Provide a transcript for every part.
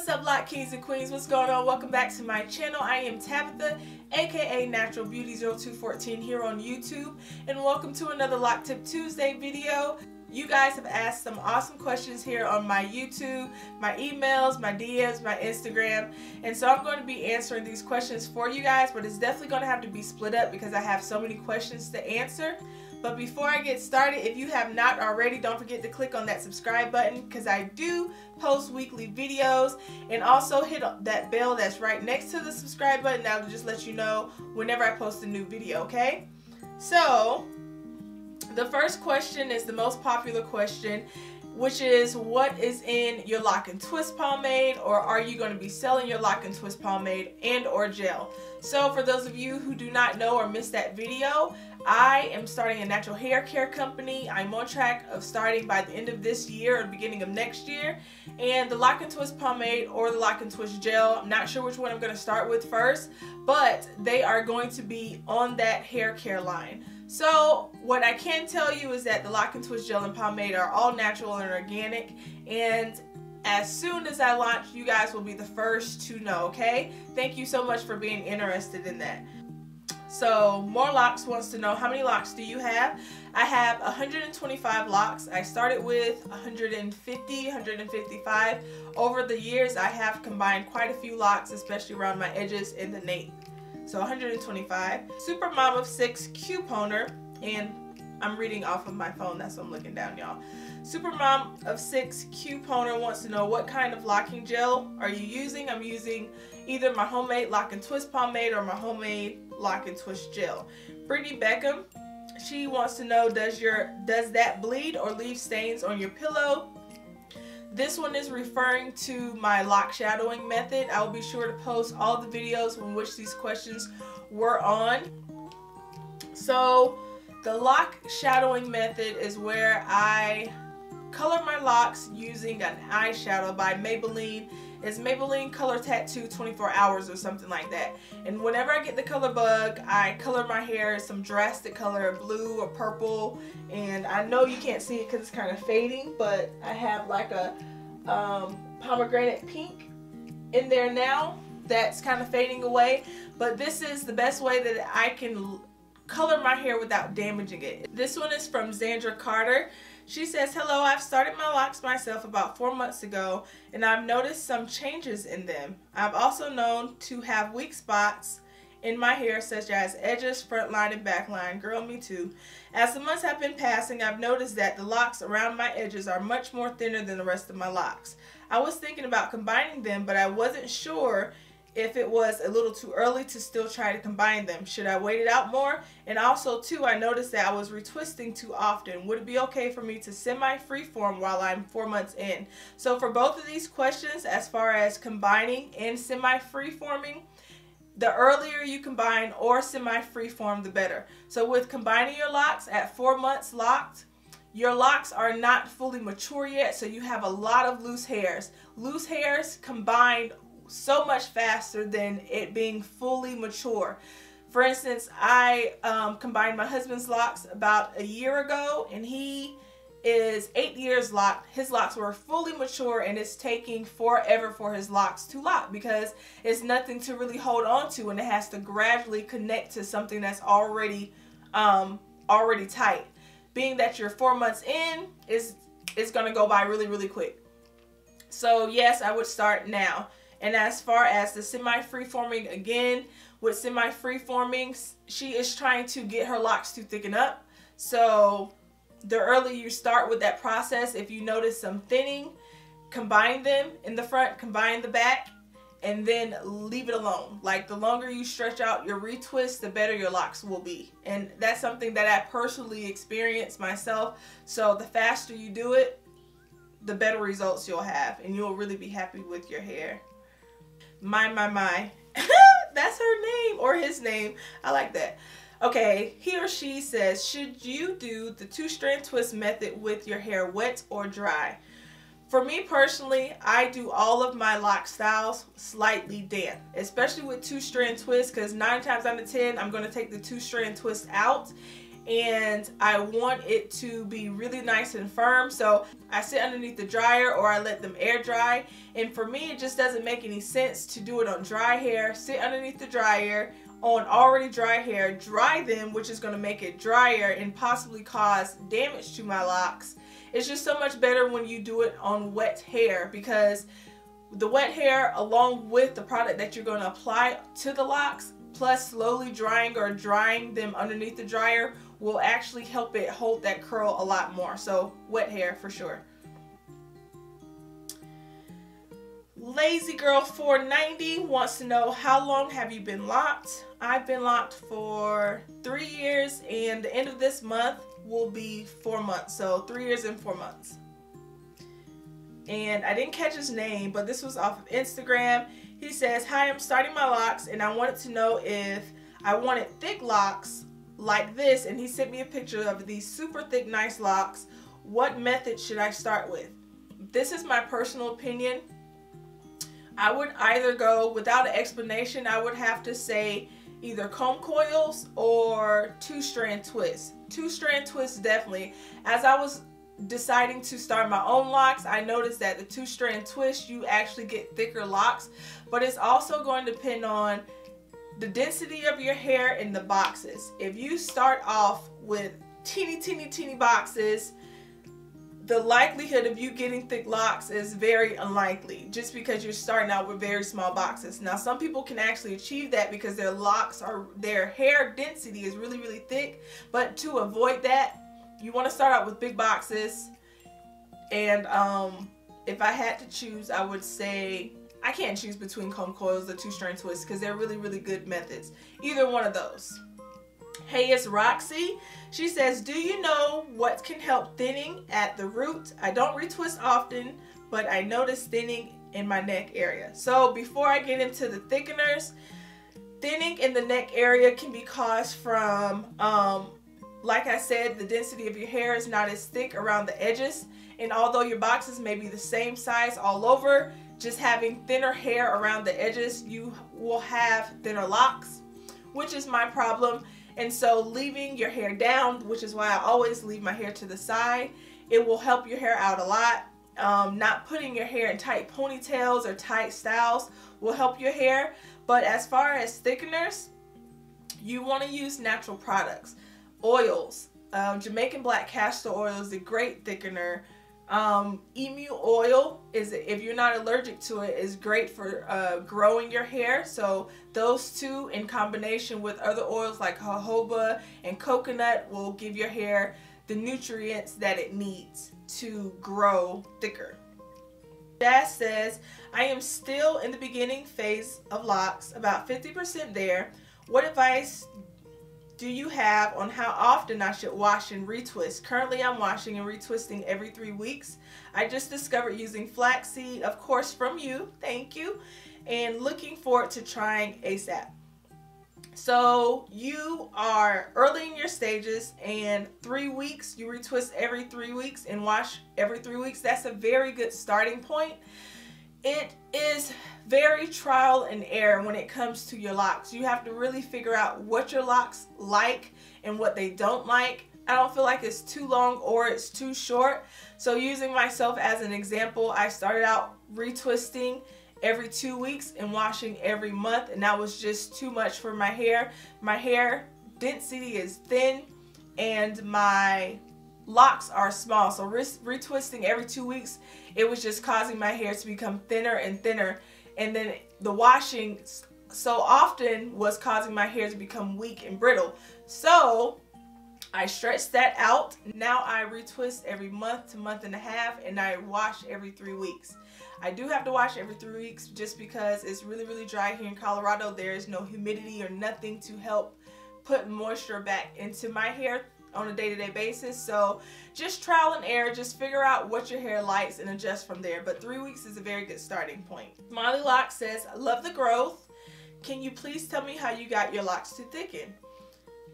what's up, Loc Kings and Queens? What's going on? Welcome back to my channel. I am Tabitha, aka Natural Beauty 0214 here on YouTube, and welcome to another Loc Tip Tuesday video. You guys have asked some awesome questions here on my YouTube, my emails, my DMs, my Instagram, and so I'm going to be answering these questions for you guys, but it's definitely going to have to be split up because I have so many questions to answer. But before I get started, if you have not already, don't forget to click on that subscribe button because I do post weekly videos, and also hit that bell that's right next to the subscribe button. That'll just let you know whenever I post a new video, okay? So the first question is the most popular question, which is what is in your Lock and Twist pomade, or are you going to be selling your Lock and Twist pomade and or gel? So for those of you who do not know or missed that video, I am starting a natural hair care company. I'm on track of starting by the end of this year or the beginning of next year. And the Lock and Twist pomade or the Lock and Twist gel, I'm not sure which one I'm going to start with first, but they are going to be on that hair care line. So what I can tell you is that the Lock and Twist gel and pomade are all natural and organic, and as soon as I launch, you guys will be the first to know, okay? Thank you so much for being interested in that. So More Locks wants to know, how many locks do you have? I have 125 locks. I started with 150, 155. Over the years, I have combined quite a few locks, especially around my edges and the nape. So 125. Super Mom of 6 couponer, and I'm reading off of my phone, that's what I'm looking down, y'all. Super Mom of 6 couponer wants to know, what kind of locking gel are you using? I'm using either my homemade Lock and Twist pomade or my homemade Lock and Twist gel. Brittany Beckham, she wants to know, does that bleed or leave stains on your pillow? This one is referring to my lock shadowing method. I will be sure to post all the videos in which these questions were on. So the lock shadowing method is where I color my locks using an eyeshadow by Maybelline. It's Maybelline Color Tattoo 24 Hours or something like that. And whenever I get the color bug, I color my hair some drastic color, blue or purple. And I know you can't see it because it's kind of fading, but I have like a pomegranate pink in there now that's kind of fading away. But this is the best way that I can color my hair without damaging it. This one is from Zandra Carter. She says, hello, I've started my locks myself about 4 months ago, and I've noticed some changes in them. I've also known to have weak spots in my hair, such as edges, front line, and back line. Girl, me too. As the months have been passing, I've noticed that the locks around my edges are much more thinner than the rest of my locks. I was thinking about combining them, but I wasn't sure if it was a little too early to still try to combine them. Should I wait it out more? And also too, I noticed that I was retwisting too often. Would it be okay for me to semi-freeform while I'm 4 months in? So for both of these questions, as far as combining and semi-freeforming, the earlier you combine or semi-freeform, the better. So with combining your locks at 4 months locked, your locks are not fully mature yet, so you have a lot of loose hairs. Loose hairs combined so much faster than it being fully mature. For instance, I combined my husband's locks about a year ago, and he is 8 years locked. His locks were fully mature, and it's taking forever for his locks to lock because it's nothing to really hold on to, and it has to gradually connect to something that's already tight. Being that you're 4 months in, it's going to go by really, really quick. So yes, I would start now. And as far as the semi-freeforming, again, with semi-freeforming, she is trying to get her locks to thicken up. So the earlier you start with that process, if you notice some thinning, combine them in the front, combine the back, and then leave it alone. Like, the longer you stretch out your retwist, the better your locks will be. And that's something that I personally experienced myself. So the faster you do it, the better results you'll have, and you'll really be happy with your hair. My. That's her name, or his name. I like that. Okay, he or she says, should you do the 2-strand twist method with your hair wet or dry? For me personally, I do all of my lock styles slightly damp, especially with 2-strand twists, because 9 times out of 10, I'm going to take the 2-strand twist out and I want it to be really nice and firm. So I sit underneath the dryer or I let them air dry. And for me, it just doesn't make any sense to do it on dry hair. Sit underneath the dryer on already dry hair, dry them, which is going to make it drier and possibly cause damage to my locks. It's just so much better when you do it on wet hair, because the wet hair, along with the product that you're going to apply to the locks, plus slowly drying or drying them underneath the dryer, will actually help it hold that curl a lot more. So wet hair for sure. Lazy Girl 490 wants to know, how long have you been locked? I've been locked for 3 years, and the end of this month will be 4 months. So 3 years and 4 months. And I didn't catch his name, but this was off of Instagram. He says, hi, I'm starting my locks and I wanted to know if I wanted thick locks like this, and he sent me a picture of these super thick, nice locks. What method should I start with? This is my personal opinion. I would either go, without an explanation, I would have to say either comb coils or 2-strand twists. 2-strand twists definitely. As I was deciding to start my own locks, I noticed that the 2-strand twist, you actually get thicker locks, but it's also going to depend on the density of your hair and the boxes. If you start off with teeny boxes, the likelihood of you getting thick locks is very unlikely, just because you're starting out with very small boxes. Now, some people can actually achieve that because their hair density is really thick, but to avoid that, you want to start out with big boxes. And if I had to choose, I would say, I can't choose between comb coils or 2-strand twists because they're really good methods. Either one of those. Hey, it's Roxy. She says, do you know what can help thinning at the root? I don't retwist often, but I notice thinning in my neck area. So before I get into the thickeners, thinning in the neck area can be caused from, like I said, the density of your hair is not as thick around the edges. And although your boxes may be the same size all over, just having thinner hair around the edges, you will have thinner locks, which is my problem. And so leaving your hair down, which is why I always leave my hair to the side, it will help your hair out a lot. Not putting your hair in tight ponytails or tight styles will help your hair. But as far as thickeners, you want to use natural products. Oils. Jamaican black castor oil is a great thickener. Emu oil is, if you're not allergic to it, is great for growing your hair. So those two in combination with other oils like jojoba and coconut will give your hair the nutrients that it needs to grow thicker. Jazz says, I am still in the beginning phase of locks, about 50% there. What advice do you have on how often I should wash and retwist? Currently, I'm washing and retwisting every 3 weeks. I just discovered using flaxseed, of course, from you. Thank you. And looking forward to trying ASAP. So you are early in your stages, and 3 weeks, you retwist every 3 weeks and wash every 3 weeks. That's a very good starting point. It is very trial and error when it comes to your locks. You have to really figure out what your locks like and what they don't like. I don't feel like it's too long or it's too short. So using myself as an example, I started out retwisting every 2 weeks and washing every month, and that was just too much for my hair. My hair density is thin and my locks are small, so retwisting every 2 weeks, it was just causing my hair to become thinner and thinner, and then the washing so often was causing my hair to become weak and brittle. So I stretched that out. Now I retwist every month to month and a half, and I wash every 3 weeks. I do have to wash every 3 weeks just because it's really dry here in Colorado. There is no humidity or nothing to help put moisture back into my hair on a day-to-day basis. So just trial and error, just figure out what your hair likes and adjust from there. But 3 weeks is a very good starting point. Molly Lock says, I love the growth. Can you please tell me how you got your locks to thicken?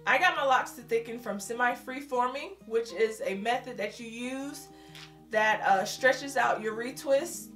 I got my locks to thicken from semi-free-forming, which is a method that you use that stretches out your retwist.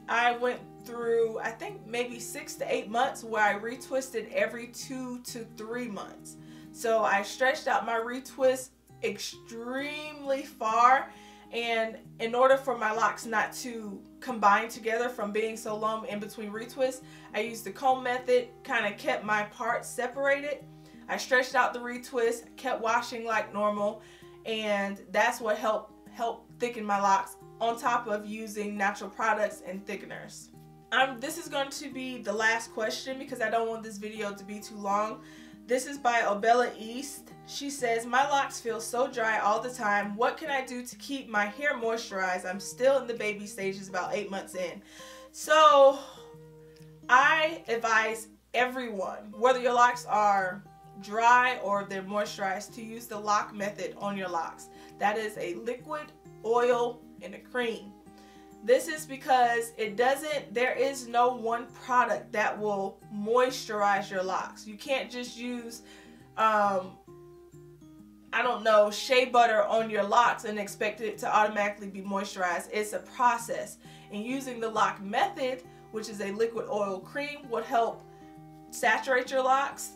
I went through, I think maybe 6 to 8 months where I retwisted every 2 to 3 months. So I stretched out my retwist extremely far, and in order for my locks not to combine together from being so long in between retwists, I used the comb method, kind of kept my parts separated. I stretched out the retwist, kept washing like normal, and that's what helped thicken my locks, on top of using natural products and thickeners. This is going to be the last question because I don't want this video to be too long. This is by Obella East. She says, my locks feel so dry all the time. What can I do to keep my hair moisturized? I'm still in the baby stages, about 8 months in. So I advise everyone, whether your locks are dry or they're moisturized, to use the LOC method on your locks. That is a liquid, oil, and a cream. This is because there is no one product that will moisturize your locks. You can't just use, I don't know, shea butter on your locks and expect it to automatically be moisturized. It's a process. And using the LOC method, which is a liquid oil cream, would help saturate your locks.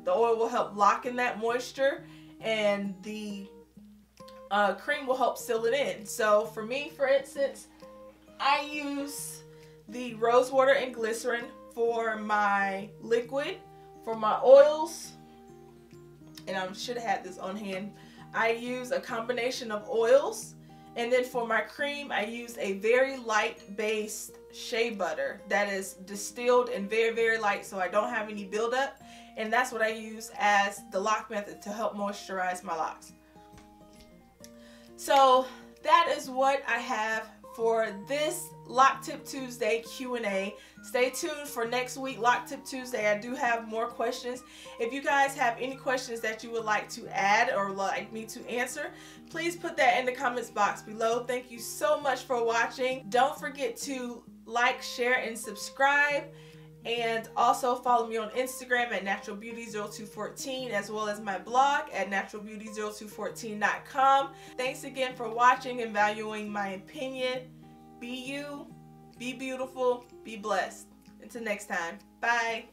The oil will help lock in that moisture, and the cream will help seal it in. So for me, for instance, I use the rose water and glycerin for my liquid. For my oils, and I should have had this on hand, I use a combination of oils. And then for my cream, I use a very light based shea butter that is distilled and very, very light, so I don't have any buildup. And that's what I use as the LOC method to help moisturize my locks. So that is what I have for this Loc Tip Tuesday Q&A. Stay tuned for next week, Loc Tip Tuesday. I do have more questions. If you guys have any questions that you would like to add or like me to answer, please put that in the comments box below. Thank you so much for watching. Don't forget to like, share, and subscribe. And also follow me on Instagram at naturalbeauty0214, as well as my blog at naturalbeauty0214.com. Thanks again for watching and valuing my opinion. Be you, be beautiful, be blessed. Until next time, bye.